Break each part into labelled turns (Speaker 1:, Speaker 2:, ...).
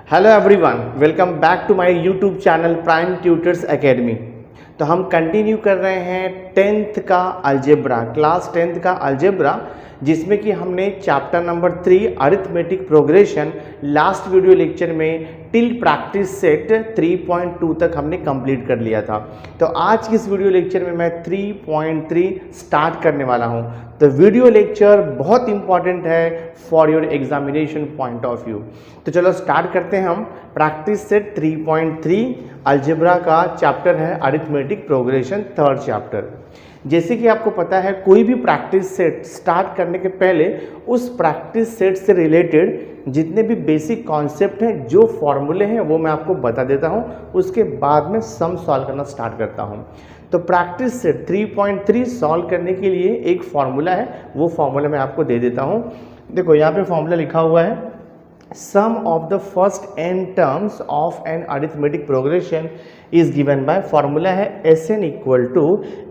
Speaker 1: Hello everyone, welcome back to my YouTube channel Prime Tutors Academy. तो हम continue कर रहे हैं 10th का अलजेब्रा, क्लास 10th का अलजेब्रा, जिसमें कि हमने chapter number 3 arithmetic progression last video lecture में टिल प्रैक्टिस सेट 3.2 तक हमने कंप्लीट कर लिया था। तो आज की इस वीडियो लेक्चर में मैं 3.3 स्टार्ट करने वाला हूं। तो वीडियो लेक्चर बहुत इंपॉर्टेंट है for your examination point of view. तो चलो स्टार्ट करते हैं हम। प्रैक्टिस सेट 3.3 अलजेब्रा का चैप्टर है अरिथमेटिक प्रोग्रेशन, थर्ड चैप्टर। जैसे कि आपको पता है, कोई भी प्रैक्टिस सेट स्टार्ट करने के पहले उस प्रैक्टिस सेट से रिलेटेड जितने भी बेसिक कॉन्सेप्ट हैं, जो फॉर्मूले हैं, वो मैं आपको बता देता हूं। उसके बाद में सम सॉल्व करना स्टार्ट करता हूं। तो प्रैक्टिस सेट 3.3 सॉल्व करने के लिए एक फॉर्मूला है, वो फॉर्मूला मैं आपको दे देता हूं। देखो यहाँ पे फॉर्मूला लिखा हुआ है, sum of the first n terms of an arithmetic progression is given by, formula है Sn equal to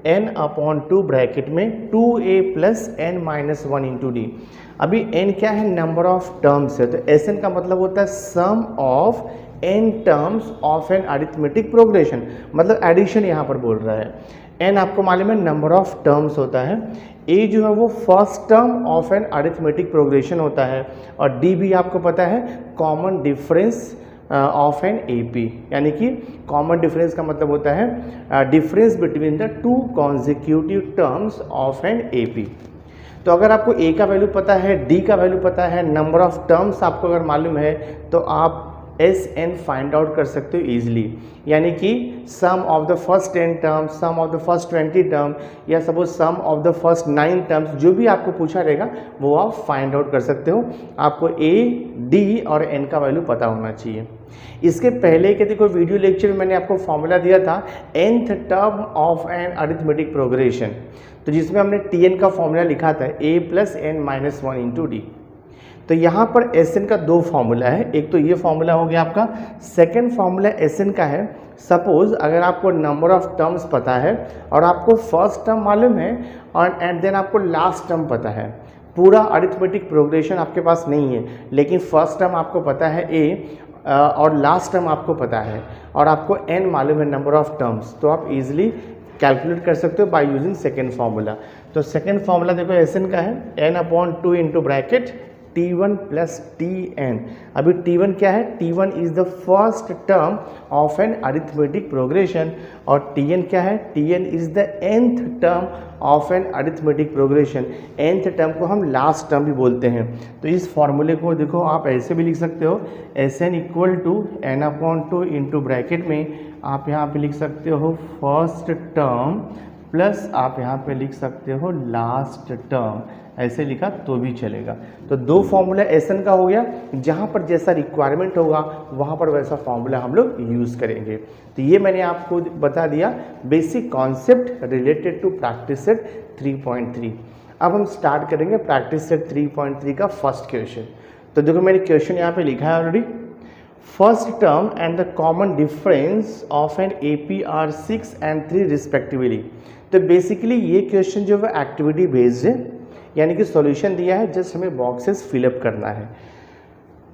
Speaker 1: n/2 bracket में 2a plus n minus 1 into d. अभी n क्या है? नंबर ऑफ टर्म्स है। तो Sn का मतलब होता है sum of n terms of an arithmetic progression, मतलब एडिशन यहाँ पर बोल रहा है। n आपको मालूम है नंबर ऑफ टर्म्स होता है, a जो है वो first term of an arithmetic progression होता है, और d भी आपको पता है common difference of an AP, यानी कि कॉमन डिफरेंस का मतलब होता है difference between the two consecutive terms of an AP। तो अगर आपको a का वैल्यू पता है, d का वैल्यू पता है, नंबर ऑफ टर्म्स आपको अगर मालूम है, तो आप Sn फाइंड आउट कर सकते हो इजीली। यानी कि sum of the first 10 term, sum of the first 20 term, या suppose sum of the first 9 terms, जो भी आपको पूछा रहेगा वो आप फाइंड आउट कर सकते हो। आपको a, d और n का वैल्यू पता होना चाहिए। इसके पहले के देखो वीडियो लेक्चर में मैंने आपको फॉर्मूला दिया था nth term of an arithmetic progression, तो जिसमें हमने Tn का फॉर्मूला लिखा था a plus n minus 1 into d. तो यहाँ पर Sn का दो फॉर्मूला है, एक तो ये फॉर्मूला हो गया आपका, सेकंड फॉर्मूला Sn का है। सपोज अगर आपको नंबर ऑफ टर्म्स पता है और आपको फर्स्ट टर्म मालूम है और एंड देन आपको लास्ट टर्म पता है, पूरा अरिथमेटिक प्रोग्रेशन आपके पास नहीं है, लेकिन फर्स्ट टर्म आपको पता है a और लास्ट टर्म आपको पता है, और आपको n मालूम है नंबर ऑफ टर्म्स, तो आप इजीली कैलकुलेट कर सकते हो बाय यूजिंग सेकेंड फार्मूला। तो सेकेंड फार्मूला देखो Sn का है n/2 into bracket T1 plus Tn। अभी T1 क्या है? T1 is the first term of an arithmetic progression, और Tn क्या है? Tn is the nth term of an arithmetic progression. nth term को हम लास्ट टर्म भी बोलते हैं। तो इस फॉर्मूले को देखो आप ऐसे भी लिख सकते हो, Sn equal to n/2 into bracket में आप यहाँ पे लिख सकते हो फर्स्ट टर्म प्लस आप यहाँ पे लिख सकते हो लास्ट टर्म, ऐसे लिखा तो भी चलेगा। तो दो फॉर्मूला Sn का हो गया, जहाँ पर जैसा रिक्वायरमेंट होगा वहाँ पर वैसा फॉर्मूला हम लोग यूज़ करेंगे। तो ये मैंने आपको बता दिया basic concept related to practice set 3.3। अब हम स्टार्ट करेंगे प्रैक्टिस सेट 3.3 का फर्स्ट क्वेश्चन। तो देखो मैंने क्वेश्चन यहाँ पे लिखा है already, first term and the common difference of an AP are 6 and 3 respectively. तो बेसिकली ये क्वेश्चन जो है एक्टिविटी बेस्ड है, यानी कि सॉल्यूशन दिया है, जस्ट हमें बॉक्सेस फिलअप करना है।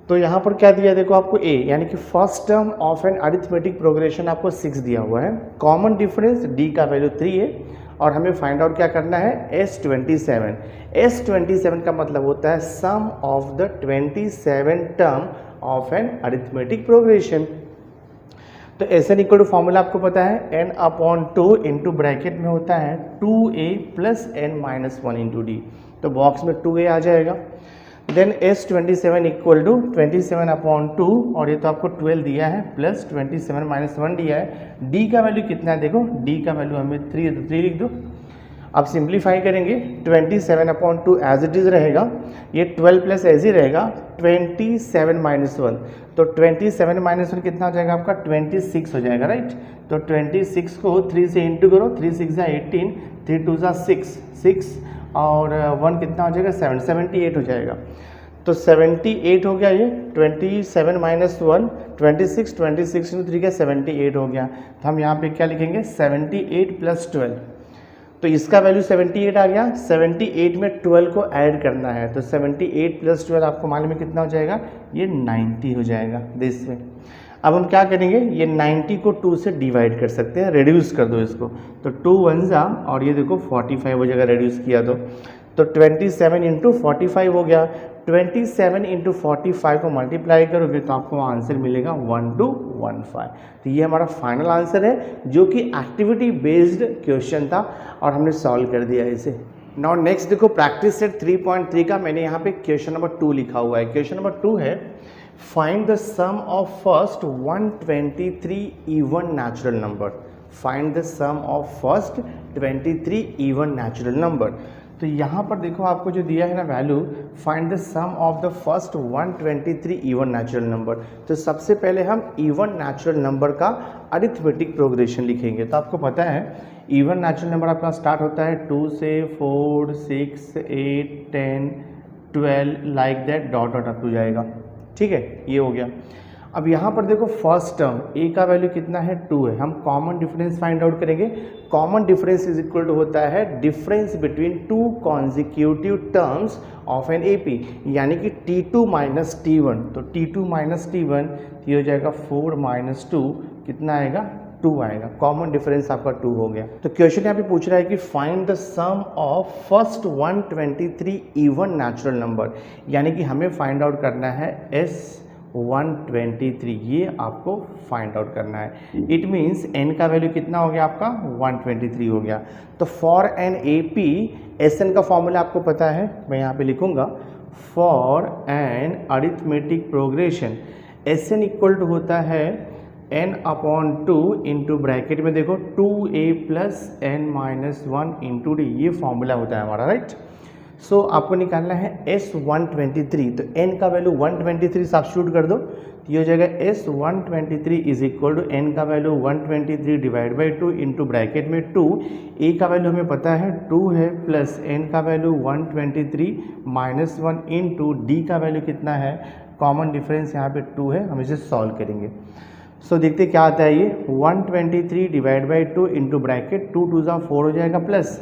Speaker 1: तो यहाँ पर क्या दिया है देखो आपको a, यानी कि first term of an arithmetic progression आपको 6 दिया हुआ है, कॉमन डिफरेंस d का वैल्यू 3 है, और हमें फाइंड आउट क्या करना है? S27। S27 का मतलब होता है sum of the 27 term of an arithmetic progression. तो Sn इक्वल टू फॉर्मूला आपको पता है n/2 इंटू ब्रैकेट में होता है 2a plus n minus 1 into d. तो बॉक्स में 2a आ जाएगा। देन S27 इक्वल टू 27/2, और ये तो आपको 12 दिया है, प्लस 27 माइनस 1 दिया है। d का वैल्यू कितना है देखो, d का वैल्यू हमें 3 है, तो 3 लिख दो। अब सिंप्लीफाई करेंगे, 27/2 एज इट इज़ रहेगा, ये 12 प्लस एज ही रहेगा, 27 माइनस 1, तो 27 माइनस 1 कितना हो जाएगा आपका? 26 हो जाएगा, राइट। तो 26 को 3 से इंटू करो, 3 6 18, 3 2 6 और 1 कितना हो जाएगा? 7, 78 हो जाएगा। तो 78 हो गया ये, 27 माइनस 1 26, 26 इंटू 3 का 78 हो गया। तो हम यहाँ पे क्या लिखेंगे? 78 प्लस 12, तो इसका वैल्यू 78 आ गया। 78 में 12 को ऐड करना है, तो 78 प्लस 12 आपको मालूम है कितना हो जाएगा, ये 90 हो जाएगा दिस में। अब हम क्या करेंगे, ये 90 को 2 से डिवाइड कर सकते हैं, रेड्यूस कर दो इसको, तो 2 1 जा और ये देखो 45 हो जाएगा रेड्यूस किया तो 27 इंटू 45 हो गया। 27 इंटू 45 को मल्टीप्लाई करोगे तो आपको आंसर मिलेगा 1215। तो ये हमारा फाइनल आंसर है जो कि एक्टिविटी बेस्ड क्वेश्चन था और हमने सॉल्व कर दिया इसे। नाउ नेक्स्ट देखो प्रैक्टिस सेट 3.3 का मैंने यहाँ पे क्वेश्चन नंबर 2 लिखा हुआ है। क्वेश्चन नंबर 2 है find the sum of first 123 even natural number. Find the sum of first 23 even natural number. तो यहाँ पर देखो आपको जो दिया है ना value, find the sum of the first 123 even natural number. तो सबसे पहले हम इवन नेचुरल नंबर का अरिथमेटिक प्रोग्रेशन लिखेंगे। तो आपको पता है इवन नेचुरल नंबर आपका स्टार्ट होता है 2 से 4 6 8 10 12 like that dot dot up to जाएगा। ठीक है, ये हो गया। अब यहाँ पर देखो फर्स्ट टर्म ए का वैल्यू कितना है 2 है, हम कॉमन डिफरेंस फाइंड आउट करेंगे। Common difference is equal to होता है difference between 2 consecutive terms of an AP, यानी कि T2 माइनस T1। तो T2 माइनस T1 ये हो जाएगा 4 माइनस 2 कितना आएगा 2 आएगा। कॉमन डिफरेंस आपका 2 हो गया। तो क्वेश्चन यहाँ पे पूछ रहा है कि find the sum of first 123 even natural number, यानी कि हमें फाइंड आउट करना है S123, ये आपको फाइंड आउट करना है। इट मीन्स n का वैल्यू कितना हो गया आपका 123 हो गया। तो फॉर एन AP Sn का फॉर्मूला आपको पता है, मैं यहाँ पे लिखूंगा for an arithmetic progression Sn equal to होता है n/2 इंटू ब्रैकेट में देखो 2a plus n minus 1 into D, ये फॉर्मूला होता है हमारा, राइट। सो आपको निकालना है S123। तो n का वैल्यू 123 सब्स्टिट्यूट कर दो, तो ये हो जाएगा S123 is equal to n का value 123 divide by 2 into bracket में 2, a का वैल्यू हमें पता है 2 है, प्लस n का वैल्यू 123 माइनस 1 इंटू डी का वैल्यू कितना है, कॉमन डिफरेंस यहाँ पे 2 है, हम इसे सॉल्व करेंगे। सो देखते क्या आता है, ये 123 डिवाइड बाई 2 इंटू ब्रैकेट 2 2 4 हो जाएगा, प्लस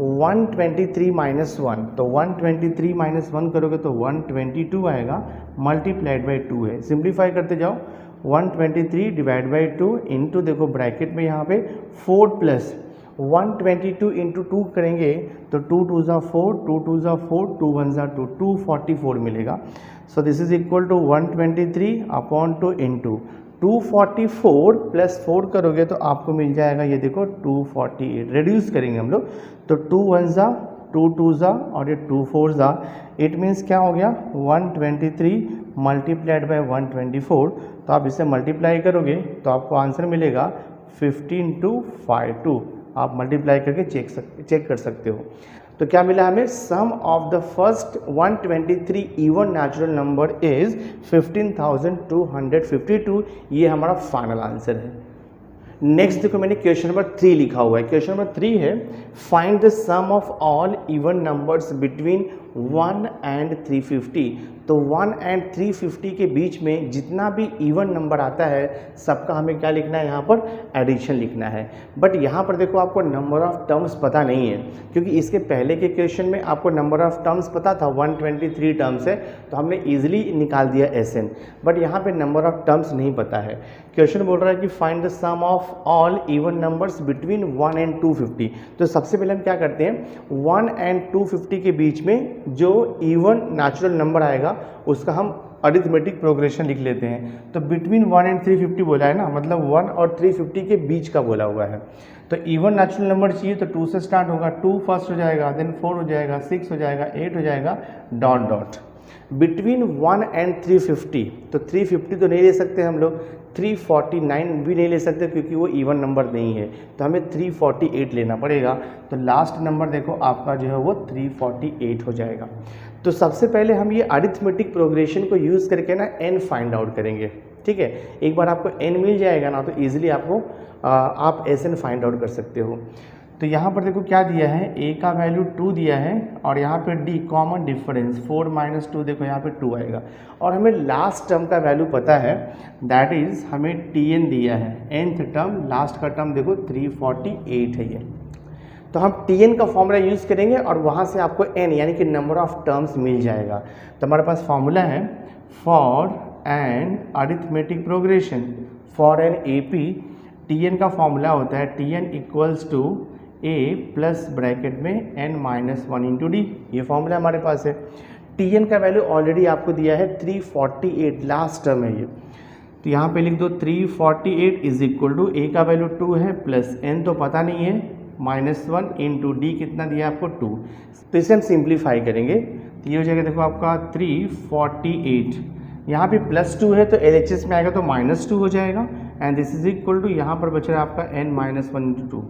Speaker 1: 123 माइनस 1, तो 123 माइनस 1 करोगे तो 122 आएगा, मल्टीप्लाइड बाई 2 है। सिंप्लीफाई करते जाओ, 123 डिवाइड बाई 2 इंटू देखो ब्रैकेट में यहाँ पे 4 प्लस 122 इंटू 2 करेंगे तो 2 2 4, 2 2 4, 2 1 2, 244 मिलेगा। So this is equal to 123 upon 2 into 244 plus 4 करोगे तो आपको मिल जाएगा ये देखो 248। रिड्यूस करेंगे हम लोग तो 2 1 जा, 2 2 जा और ये 2 4 जा। इट मीन्स क्या हो गया 123 मल्टीप्लाइड बाय 124। तो आप इसे मल्टीप्लाई करोगे तो आपको आंसर मिलेगा 15252। आप मल्टीप्लाई करके चेक कर सकते हो। तो क्या मिला हमें, sum of the first 123 even natural number is 15252। ये हमारा फाइनल आंसर है। नेक्स्ट देखो मैंने क्वेश्चन नंबर 3 लिखा हुआ है। क्वेश्चन नंबर 3 है find the sum of all even numbers between 1 and 350। तो 1 एंड 350 के बीच में जितना भी इवन नंबर आता है सबका हमें क्या लिखना है, यहाँ पर एडिशन लिखना है। बट यहाँ पर देखो आपको नंबर ऑफ टर्म्स पता नहीं है, क्योंकि इसके पहले के क्वेश्चन में आपको नंबर ऑफ टर्म्स पता था 123 टर्म्स है, तो हमने इजीली निकाल दिया Sn। बट यहाँ पे नंबर ऑफ टर्म्स नहीं पता है। क्वेश्चन बोल रहा है कि find the sum of all even numbers between 1 and 250। तो सबसे पहले हम क्या करते हैं, 1 एंड 250 के बीच में जो इवन नेचुरल नंबर आएगा उसका हम अरिथमेटिक प्रोग्रेशन लिख लेते हैं। तो बिटवीन 1 एंड 350 बोला है ना, मतलब 1 और 350 के बीच का बोला हुआ है। तो इवन नेचुरल नंबर चाहिए तो 2 से स्टार्ट होगा, 2 फर्स्ट हो जाएगा, देन 4 हो जाएगा, 6 हो जाएगा, 8 हो जाएगा, डॉट डॉट। बिटवीन 1 एंड 350, तो 350 तो नहीं ले सकते हम लोग, 349 भी नहीं ले सकते क्योंकि वो इवन नंबर नहीं है, तो हमें 348 लेना पड़ेगा। तो लास्ट नंबर देखो आपका जो है वो 348 हो जाएगा। तो सबसे पहले हम ये अरिथमेटिक प्रोग्रेशन को यूज़ करके ना n फाइंड आउट करेंगे। ठीक है, एक बार आपको n मिल जाएगा ना तो ईजिली आपको आप Sn फाइंड आउट कर सकते हो। तो यहाँ पर देखो क्या दिया है, a का वैल्यू 2 दिया है और यहाँ पे d कॉमन डिफरेंस 4 माइनस 2 देखो यहाँ पे 2 आएगा। और हमें लास्ट टर्म का वैल्यू पता है, दैट इज़ हमें tn दिया है, nth टर्म, लास्ट का टर्म देखो 348 है ये। तो हम Tn का फॉर्मूला यूज़ करेंगे और वहाँ से आपको n यानी कि नंबर ऑफ टर्म्स मिल जाएगा। तो हमारे पास फॉर्मूला है for an arithmetic progression for an AP Tn का फॉर्मूला होता है Tn equals to a plus bracket में n-1 इंटू डी। ये फॉर्मूला हमारे पास है। Tn का वैल्यू ऑलरेडी आपको दिया है 348, लास्ट टर्म है ये। तो यहाँ पे लिख दो 348 इज इक्वल टू a का वैल्यू 2 है प्लस n तो पता नहीं है -1 इंटू डी कितना दिया आपको 2। तो इसे हम सिंप्लीफाई करेंगे तो ये हो जाएगा देखो आपका 348, यहाँ पे +2 है तो LHS में आएगा तो -2 हो जाएगा and this is equal to यहाँ पर बच रहा है आपका n-1 इंटू 2।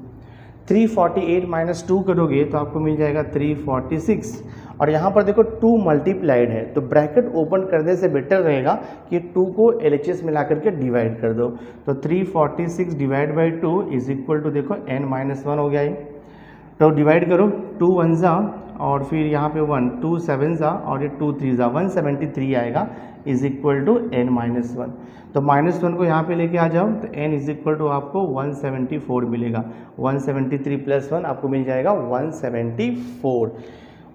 Speaker 1: 348 -2 करोगे तो आपको मिल जाएगा 346 और यहाँ पर देखो 2 मल्टीप्लाइड है तो ब्रैकेट ओपन करने से बेटर रहेगा कि 2 को LHS मिला करके डिवाइड कर दो। तो 346 divide by 2 is equal to देखो n-1 हो गया ये। तो डिवाइड करो 2 1 जा और फिर यहाँ पे 1 2 7 जा और ये 2 3 जा 173 आएगा इज इक्वल टू n-1। तो -1 को यहाँ पे लेके आ जाओ तो n इज इक्वल टू आपको 174 मिलेगा। 173 + 1 आपको मिल जाएगा 174।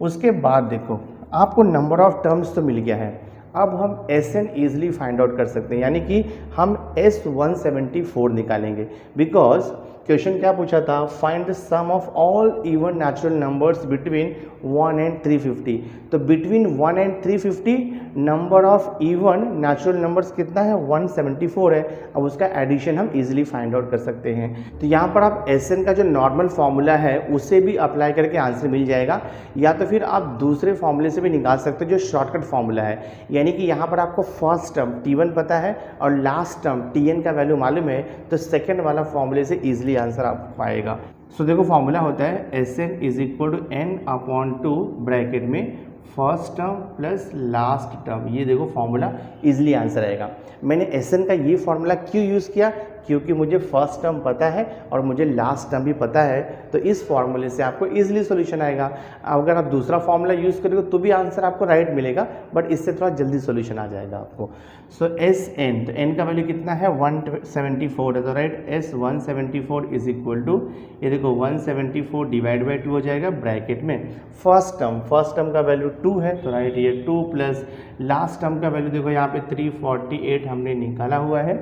Speaker 1: उसके बाद देखो आपको नंबर ऑफ टर्म्स तो मिल गया है, अब हम Sn ईजिली फाइंड आउट कर सकते हैं यानी कि हम S174 निकालेंगे। बिकॉज क्वेश्चन क्या पूछा था, find the sum of all even natural numbers between 1 and 350। तो between 1 and 350 number of even natural numbers कितना है 174 है। अब उसका एडिशन हम इजीली फाइंड आउट कर सकते हैं। तो यहाँ पर आप Sn का जो नॉर्मल फार्मूला है उसे भी अप्लाई करके आंसर मिल जाएगा, या तो फिर आप दूसरे फार्मूले से भी निकाल सकते हो जो शॉर्टकट फार्मूला है। यानी कि यहाँ पर आपको फर्स्ट टर्म T1 पता है और लास्ट टर्म Tn का वैल्यू मालूम है तो सेकेंड वाला फार्मूले से ईजिली आंसर आप पाएगा। सो देखो फॉर्मूला होता है Sn is equal to n/2 bracket में first term plus last term. ये देखो फॉर्मूला इजीली आंसर आएगा। मैंने Sn का ये फॉर्मूला क्यों यूज़ किया, क्योंकि मुझे फर्स्ट टर्म पता है और मुझे लास्ट टर्म भी पता है, तो इस फॉर्मूले से आपको इजीली सॉल्यूशन आएगा। अगर आप दूसरा फॉर्मूला यूज़ करोगे तो भी आंसर आपको राइट मिलेगा, बट इससे थोड़ा जल्दी सॉल्यूशन आ जाएगा आपको। सो Sn, तो n का वैल्यू कितना है 174 है, तो right S174 is equal to ये देखो 174 डिवाइड बाई 2 हो जाएगा ब्रैकेट में फर्स्ट टर्म का वैल्यू 2 है तो राइट ये 2 प्लस लास्ट टर्म का वैल्यू देखो यहाँ पे 348 हमने निकाला हुआ है।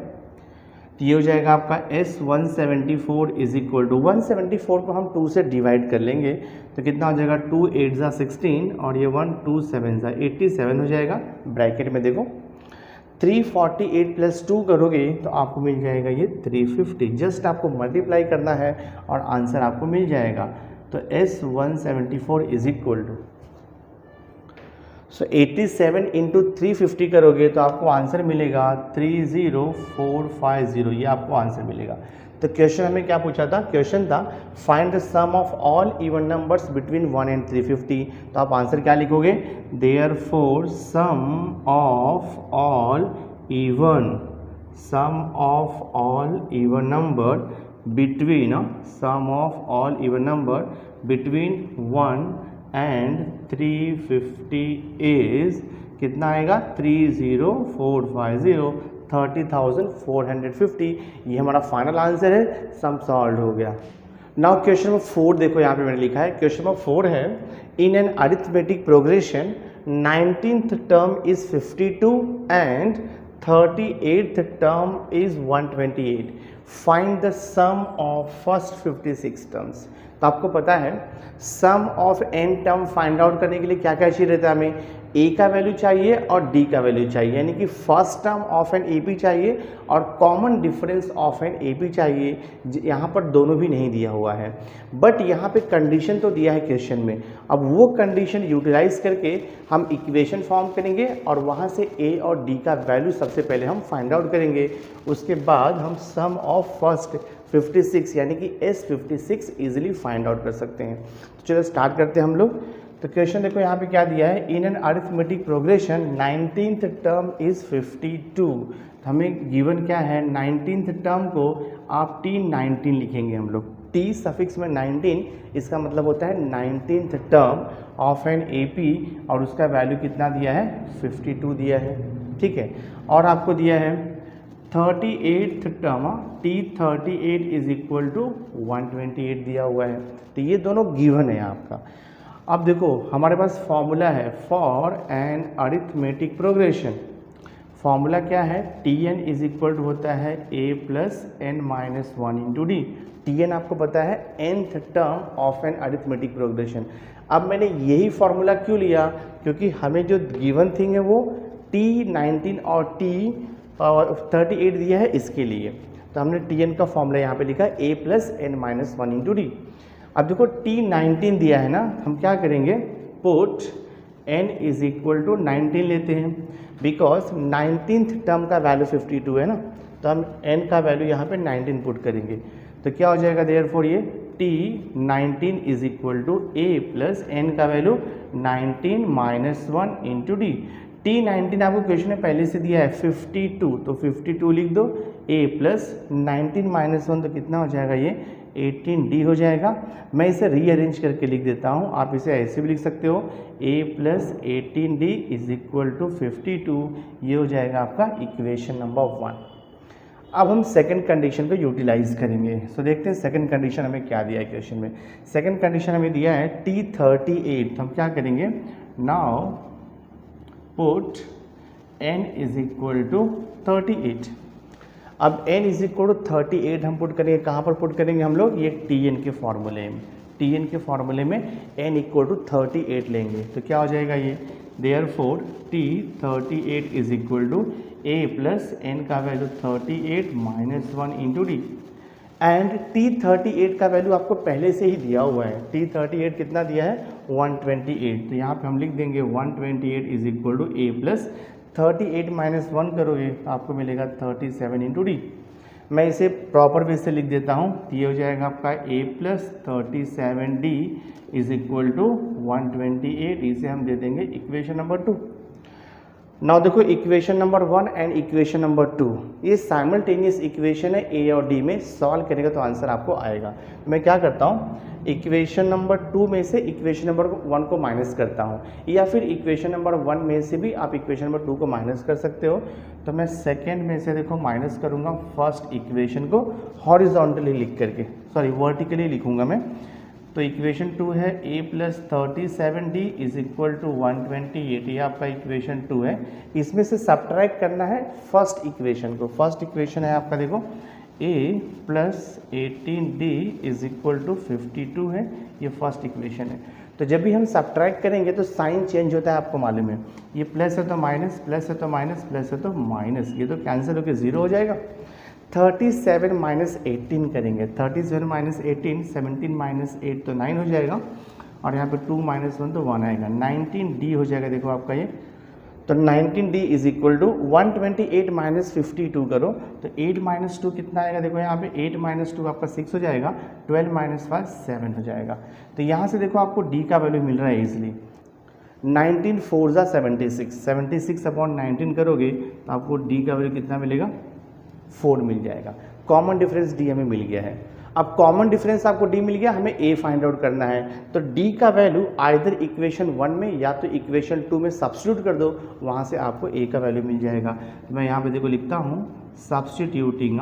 Speaker 1: तो ये हो जाएगा आपका S174 इज इक्वल टू 174 को हम 2 से डिवाइड कर लेंगे तो कितना हो जाएगा 2 8 जा 16 और ये 1 2 7 जा 87 हो जाएगा। ब्रैकेट में देखो 348 + 2 करोगे तो आपको मिल जाएगा ये 350। जस्ट आपको मल्टीप्लाई करना है और आंसर आपको मिल जाएगा। तो S174 is equal to 87 into 350 करोगे तो आपको आंसर मिलेगा 30450, ये आपको आंसर मिलेगा। तो क्वेश्चन हमें क्या पूछा था, क्वेश्चन था find the sum of all even numbers between 1 and 350। तो आप आंसर क्या लिखोगे, therefore sum of all even number between 1 and 350 is कितना आएगा 30450, 30,450। ये हमारा फाइनल आंसर है। सम सॉल्व हो गया। नाउ क्वेश्चन नंबर 4 देखो यहाँ पे मैंने लिखा है। क्वेश्चन नंबर 4 है in an arithmetic progression 19th term is 52 and 38th term is 128। Find the sum of first 56 terms. तो आपको पता है sum of n term find out करने के लिए क्या क्या चाहिए रहता है, हमें a का वैल्यू चाहिए और d का वैल्यू चाहिए, यानी कि first term of an AP चाहिए और common difference of an AP चाहिए। यहाँ पर दोनों भी नहीं दिया हुआ है, बट यहाँ पे कंडीशन तो दिया है क्वेश्चन में। अब वो कंडीशन यूटिलाइज करके हम इक्वेशन फॉर्म करेंगे और वहाँ से a और d का वैल्यू सबसे पहले हम फाइंड आउट करेंगे। उसके बाद हम सम ऑफ फर्स्ट 56 यानी कि S56 इजीली फाइंड आउट कर सकते हैं। तो चलो स्टार्ट करते हैं हम लोग। तो क्वेश्चन देखो यहाँ पे क्या दिया है, in an arithmetic progression 19th term is 52। तो हमें गिवन क्या है, 19th टर्म को आप T19 लिखेंगे हम लोग। T सफिक्स में 19, इसका मतलब होता है 19th term of an AP और उसका वैल्यू कितना दिया है 52 दिया है, ठीक है। और आपको दिया है 38th term T38 is equal to 128 दिया हुआ है। तो ये दोनों गिवन है आपका। अब देखो हमारे पास फॉर्मूला है for an arithmetic progression. Formula क्या है, Tn इज इक्वल टू होता है a plus n minus one into d. Tn आपको पता है nth term of an arithmetic progression. अब मैंने यही फॉर्मूला क्यों लिया, क्योंकि हमें जो गिवन थिंग है वो T19 और T38 दिया है इसके लिए। तो हमने Tn का फॉर्मूला यहाँ पे लिखा a plus n minus one into d. अब देखो T19 दिया है ना, हम क्या करेंगे, put n is equal to 19 लेते हैं, बिकॉज 19th टर्म का वैल्यू 52 है ना, तो हम n का वैल्यू यहाँ पे 19 पुट करेंगे। तो क्या हो जाएगा, देयरफॉर ये T19 is equal to a plus n का value 19 minus one into d. T19 आपको क्वेश्चन में पहले से दिया है 52, तो 52 लिख दो, a प्लस 19 माइनस वन, तो कितना हो जाएगा ये 18d हो जाएगा। मैं इसे रीअरेंज करके लिख देता हूँ, आप इसे ऐसे भी लिख सकते हो, a plus 18d is equal to 52। ये हो जाएगा आपका इक्वेशन नंबर 1। अब हम सेकंड कंडीशन को यूटिलाइज करेंगे। सो देखते हैं सेकंड कंडीशन हमें क्या दिया है क्वेश्चन में। सेकंड कंडीशन हमें दिया है T38, तो हम क्या करेंगे, now put n is equal to 38। अब n इज इक्वल टू 38 हम पुट करेंगे, कहाँ पर पुट करेंगे हम लोग, ये Tn के फॉर्मूले में। Tn के फॉर्मूले में n इक्वल टू 38 लेंगे, तो क्या हो जाएगा ये, therefore T38 is equal to a plus n का value 38 minus one into d. And T38 का वैल्यू आपको पहले से ही दिया हुआ है। T38 कितना दिया है, 128, तो यहाँ पे हम लिख देंगे 128 is equal to a plus 38 minus one करोगे तो आपको मिलेगा 37 इंटू डी। मैं इसे प्रॉपर वे से लिख देता हूँ, तो ये हो जाएगा आपका a plus 37d is equal to 128। इसे हम दे देंगे इक्वेशन नंबर 2। नाउ देखो equation number 1 and equation number 2 ये साइमल्टेनियस इक्वेशन है, a और d में सॉल्व करेगा तो आंसर आपको आएगा। तो मैं क्या करता हूँ, इक्वेशन नंबर 2 में से इक्वेशन नंबर 1 को माइनस करता हूँ, या फिर इक्वेशन नंबर 1 में से भी आप इक्वेशन नंबर 2 को माइनस कर सकते हो। तो मैं सेकेंड में से देखो माइनस करूँगा फर्स्ट इक्वेशन को हॉरिजॉन्टली लिख करके, सॉरी वर्टिकली लिखूँगा मैं। तो इक्वेशन 2 है a plus 37d is equal to 128, ये आपका इक्वेशन 2 है। इसमें से सब्ट्रैक्ट करना है फर्स्ट इक्वेशन को। फर्स्ट इक्वेशन है आपका देखो a plus 18d is equal to 52 है, ये फर्स्ट इक्वेशन है। तो जब भी हम सब्ट्रैक्ट करेंगे तो साइन चेंज होता है, आपको मालूम है, ये प्लस है तो माइनस, प्लस है तो माइनस, प्लस है तो माइनस, ये तो कैंसिल होकर 0 हो जाएगा। 37 माइनस 18 करेंगे, 37 माइनस 18, 17 माइनस 8 तो 9 हो जाएगा, और यहाँ पे 2 माइनस 1 तो 1 आएगा, 19d हो जाएगा देखो आपका ये। तो 19d is equal to 128 minus 52 करो तो 8 माइनस 2 कितना आएगा, देखो यहाँ पे 8 माइनस 2 आपका 6 हो जाएगा, 12 माइनस 5 7 हो जाएगा। तो यहाँ से देखो आपको d का वैल्यू मिल रहा है इजली, 19 4 ज़ा 76, 76 अपॉन 19 करोगे तो आपको d का वैल्यू कितना मिलेगा, 4 मिल जाएगा। कॉमन डिफरेंस d हमें मिल गया है। अब कॉमन डिफरेंस आपको d मिल गया, हमें a फाइंड आउट करना है। तो d का वैल्यू आइदर इक्वेशन 1 में या तो इक्वेशन 2 में सब्स्टिट्यूट कर दो, वहाँ से आपको a का वैल्यू मिल जाएगा। तो मैं यहाँ पे देखो लिखता हूँ substituting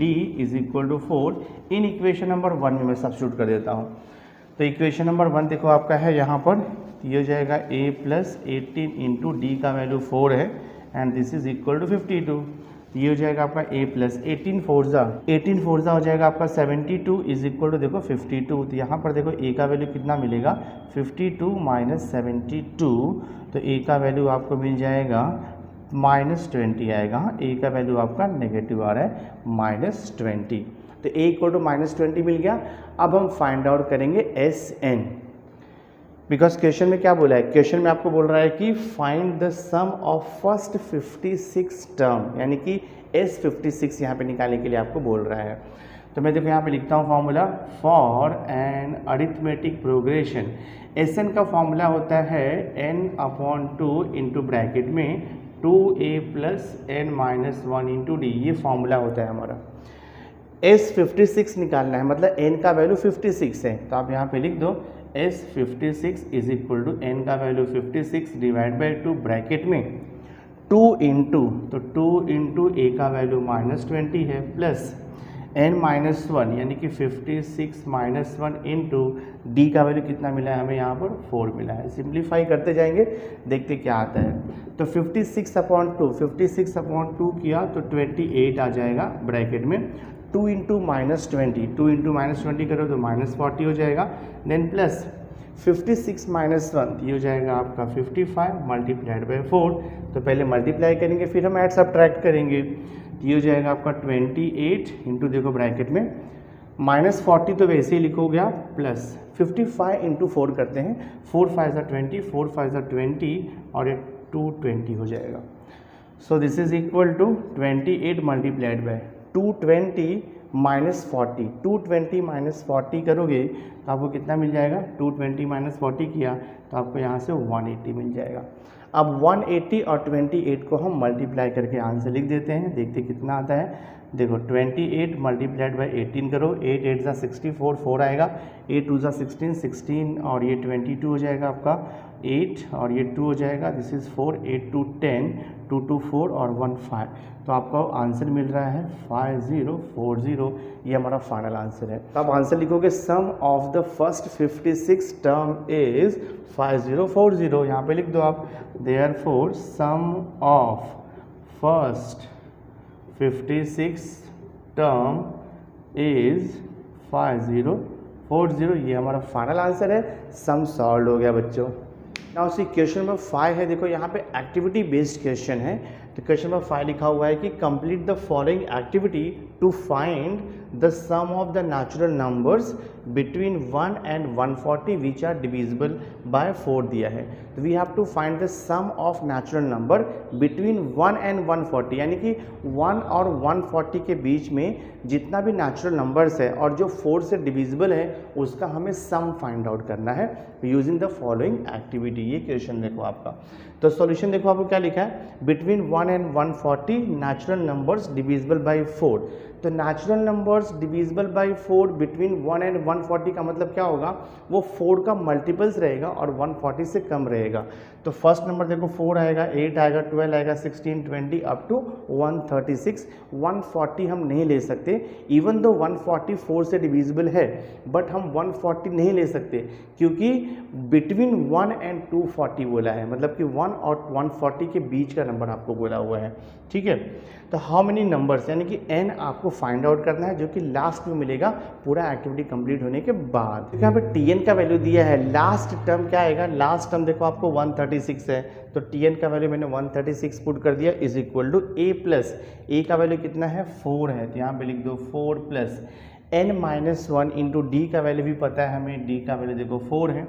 Speaker 1: d is equal to 4 in equation number 1 में मैं सब्स्टिट्यूट कर देता हूँ। तो इक्वेशन नंबर 1 देखो आपका है यहाँ पर, ये हो जाएगा a प्लस 18 इंटू डी का वैल्यू 4 है and this is equal to 52। ये हो जाएगा आपका a प्लस 18 4 ज़ा हो जाएगा आपका 72 इज इक्वल टू देखो 52। तो यहाँ पर देखो a का वैल्यू कितना मिलेगा, 52 माइनस 72, तो a का वैल्यू आपको मिल जाएगा माइनस 20 आएगा। a का वैल्यू आपका नेगेटिव आ रहा है माइनस 20, तो a इक्वल टू माइनस 20 मिल गया। अब हम फाइंड आउट करेंगे Sn, बिकॉज क्वेश्चन में क्या बोला है, क्वेश्चन में आपको बोल रहा है कि find the sum of first 56 term, यानी कि S56 यहाँ पे निकालने के लिए आपको बोल रहा है। तो मैं देखो यहाँ पे लिखता हूँ formula for an arithmetic progression. Sn का फॉर्मूला होता है n अपॉन 2 इंटू ब्रैकेट में 2a plus n minus 1 into D, ये फॉर्मूला होता है हमारा। S56 निकालना है, मतलब n का वैल्यू 56 है, तो आप यहाँ पे लिख दो S56 is equal to n का वैल्यू 56 डिवाइड बाई 2 ब्रैकेट में 2 इंटू, तो 2 इंटू ए का वैल्यू -20 है प्लस n-1 यानी कि 56 -1 इंटू डी का वैल्यू कितना मिला है हमें यहाँ पर 4 मिला है। सिंप्लीफाई करते जाएंगे, देखते क्या आता है। तो 56/2 किया तो 28 आ जाएगा ब्रैकेट में। 2 इंटू -20 करो तो -40 हो जाएगा। देन प्लस 56 -1 ये हो जाएगा आपका 55 मल्टीप्लाइड बाई 4। तो पहले मल्टीप्लाई करेंगे फिर हम ऐड सब्ट्रैक्ट करेंगे। ये हो जाएगा आपका 28 इंटू, देखो ब्रैकेट में -40 तो वैसे ही लिखोगे आप, प्लस 55 इंटू 4 करते हैं, 4 5 20, 4 5 20 और ये 220 हो जाएगा। So this is equal to 28 multiplied by 220 -40। 220 -40 करोगे तो आपको कितना मिल जाएगा, 220 -40 किया तो आपको यहाँ से 180 मिल जाएगा। अब 180 और 28 को हम मल्टीप्लाई करके आंसर लिख देते हैं, देखते कितना आता है। देखो 28 मल्टीप्लाइड बाई 18 करो, 8 8 ज़ा 64, 4 आएगा, 8 2 ज़ा 16, 16 और ये 22 हो जाएगा आपका, 8 और ये 2 हो जाएगा, दिस इज़ 4, 8 2 10, 2 2 4 और 1 5। तो आपको आंसर मिल रहा है 5040, ये हमारा फाइनल आंसर है। तो आप आंसर लिखोगे sum of the first 56 term is 5040, यहाँ पे लिख दो आप। Therefore sum of first 56 term is 5040, ये हमारा फाइनल आंसर है। सम सॉल्व हो गया बच्चों। ना उसी क्वेश्चन नंबर 5 है, देखो यहाँ पे एक्टिविटी बेस्ड क्वेश्चन है। तो क्वेश्चन नंबर 5 लिखा हुआ है कि complete the following activity to find the sum of the natural numbers between 1 and 140 which are divisible by 4 दिया है। तो we have to find the sum of natural number between 1 and 140, यानी कि 1 और 140 के बीच में जितना भी नेचुरल नंबर्स है और जो 4 से डिविजिबल है उसका हमें सम फाइंड आउट करना है यूजिंग द फॉलोइंग एक्टिविटी। ये क्वेश्चन देखो आपका। तो सॉल्यूशन देखो आपको क्या लिखा है, between 1 and 140 natural numbers divisible by 4। तो natural numbers divisible by 4 between 1 and 140 का मतलब क्या होगा, वो 4 का मल्टीपल्स रहेगा और 140 से कम रहेगा। तो फर्स्ट नंबर देखो 4 आएगा, 8 आएगा, 12 आएगा, 16, 20 अप टू 136। 140 हम नहीं ले सकते, इवन दो 140 4 से डिविजिबल है, बट हम 140 नहीं ले सकते क्योंकि बिटवीन 1 and 240 बोला है, मतलब कि 1 और 140 के बीच का नंबर आपको बोला हुआ है। ठीक है, तो हाउ मेनी नंबर्स, यानी कि n आपको फाइंड आउट करना है, जो कि लास्ट में मिलेगा पूरा एक्टिविटी कंप्लीट होने के बाद। तो यहाँ पे tn का वैल्यू दिया है, लास्ट टर्म क्या आएगा, लास्ट टर्म देखो आपको 136 है, तो tn का वैल्यू मैंने 136 पुट कर दिया, is equal to a plus a का वैल्यू कितना है 4 है, तो यहाँ पे लिख दो 4 प्लस n-1 इंटू डी का वैल्यू भी पता है हमें, डी का वैल्यू देखो 4 है।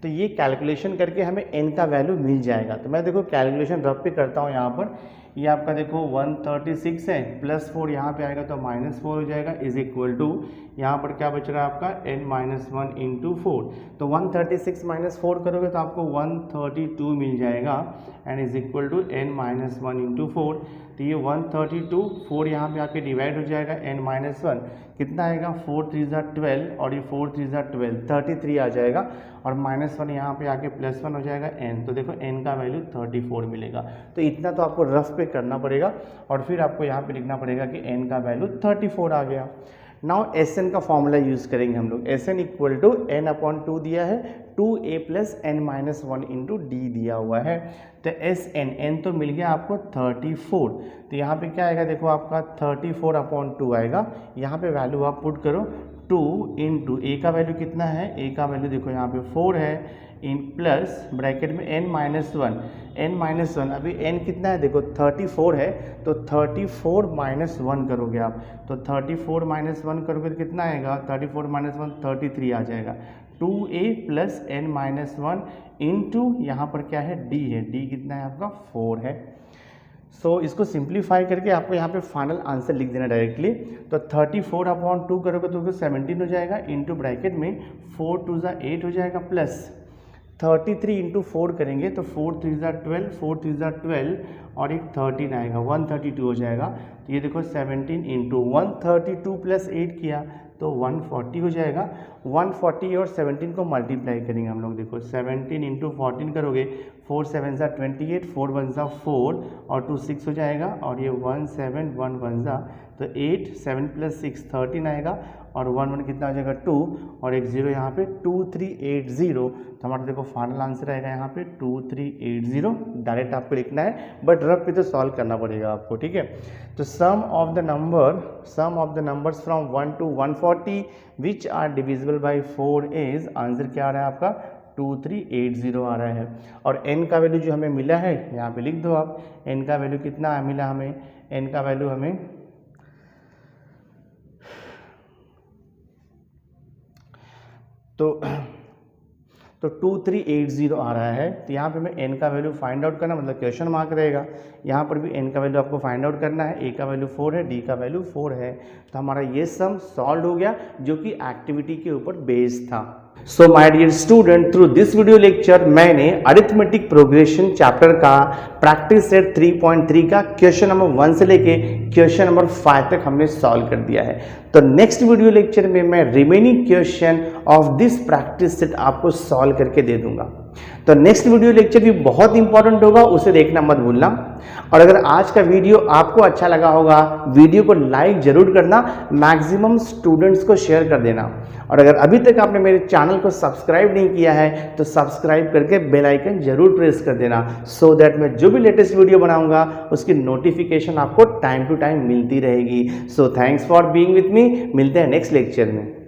Speaker 1: तो ये कैलकुलेशन करके हमें n का वैल्यू मिल जाएगा। तो मैं देखो कैलकुलेशन रफ पे करता हूँ यहाँ पर। ये आपका देखो 136 है, प्लस 4 यहाँ पे आएगा तो -4 हो जाएगा, इज इक्वल टू यहाँ पर क्या बच रहा है आपका n-1 इंटू 4। तो 136 -4 करोगे तो आपको 132 मिल जाएगा, and is equal to n-1 into 4। तो ये 132, 4 यहाँ पे आके डिवाइड हो जाएगा, n-1 कितना आएगा, 4 3 ज़ा 12 और ये 4 3 ज़ा 12, 33 आ जाएगा, और -1 यहाँ पे आके +1 हो जाएगा n। तो देखो n का वैल्यू 34 मिलेगा। तो इतना तो आपको रफ पे करना पड़ेगा और फिर आपको यहाँ पे लिखना पड़ेगा कि n का वैल्यू 34 आ गया। नाउ Sn का फॉर्मूला यूज़ करेंगे हम लोग। Sn इक्वल टू n/2 दिया है, 2a plus n-1 into D दिया हुआ है। तो Sn n तो मिल गया आपको 34। तो यहाँ पे क्या आएगा, देखो आपका 34/2 आएगा। यहाँ पे वैल्यू आप पुट करो, 2 इंटू a का वैल्यू कितना है, a का वैल्यू देखो यहाँ पे 4 है, इन प्लस ब्रैकेट में n-1 अभी n कितना है देखो 34 है, तो 34 -1 करोगे आप, तो 34 -1 करोगे तो कितना आएगा, 34 -1 33 आ जाएगा। 2a प्लस n-1 इंटू यहाँ पर क्या है, d है, d कितना है आपका 4 है। सो इसको सिंप्लीफाई करके आपको यहाँ पे फाइनल आंसर लिख देना डायरेक्टली। तो 34/2 करोगे तो 17 हो जाएगा, इंटू ब्रैकेट में 4 2 ज़ा 8 हो जाएगा, प्लस 33 इंटू 4 करेंगे तो 4 3 ज़ा 12, 4 3 ज़ा 12 और एक 13 आएगा, 132 हो जाएगा। तो ये देखो 17 इंटू 132 प्लस 8 किया तो 140 हो जाएगा। 140 और 17 को मल्टीप्लाई करेंगे हम लोग, देखो 17 इंटू 14 करोगे, 4 7 ज़ा 28, 4 1 ज़ा 4 और 2 6 हो जाएगा, और ये 1 7 1 1 ज़ा तो 8, 7 प्लस 6 13 आएगा, और 1 1 कितना हो जाएगा 2, और एक 0 यहाँ पे 2380। तो हमारा देखो फाइनल आंसर आएगा यहाँ पे 2380। डायरेक्ट आपको लिखना है, बट रफ पे तो सॉल्व करना पड़ेगा आपको, ठीक है। तो sum of the numbers from 1 to 140 which are divisible by 4 is, answer क्या आ रहा है आपका 2380 आ रहा है। और n का वैल्यू जो हमें मिला है यहाँ पे लिख दो आप, n का वैल्यू कितना मिला हमें, n का वैल्यू हमें तो 2380 आ रहा है। तो यहाँ पे मैं n का वैल्यू फाइंड आउट करना, मतलब क्वेश्चन मार्क रहेगा, यहाँ पर भी n का वैल्यू आपको फाइंड आउट करना है। a का वैल्यू 4 है, d का वैल्यू 4 है। तो हमारा ये सम सॉल्व हो गया, जो कि एक्टिविटी के ऊपर बेस्ड था। So my dear student, through this video lecture मैंने अरिथमेटिक प्रोग्रेशन चैप्टर का प्रैक्टिस सेट 3.3 का क्वेश्चन नंबर 1 से लेके क्वेश्चन नंबर 5 तक हमने सॉल्व कर दिया है। तो नेक्स्ट वीडियो लेक्चर में मैं remaining question of this practice set आपको सॉल्व करके दे दूंगा। तो नेक्स्ट वीडियो लेक्चर भी बहुत इंपॉर्टेंट होगा, उसे देखना मत भूलना। और अगर आज का वीडियो आपको अच्छा लगा होगा, वीडियो को लाइक जरूर करना, मैक्सिमम स्टूडेंट्स को शेयर कर देना। और अगर अभी तक आपने मेरे चैनल को सब्सक्राइब नहीं किया है तो सब्सक्राइब करके बेल आइकन जरूर प्रेस कर देना, सो दैट मैं जो भी लेटेस्ट वीडियो बनाऊंगा उसकी नोटिफिकेशन आपको टाइम टू टाइम मिलती रहेगी। So thanks for being with me, मिलते हैं नेक्स्ट लेक्चर में।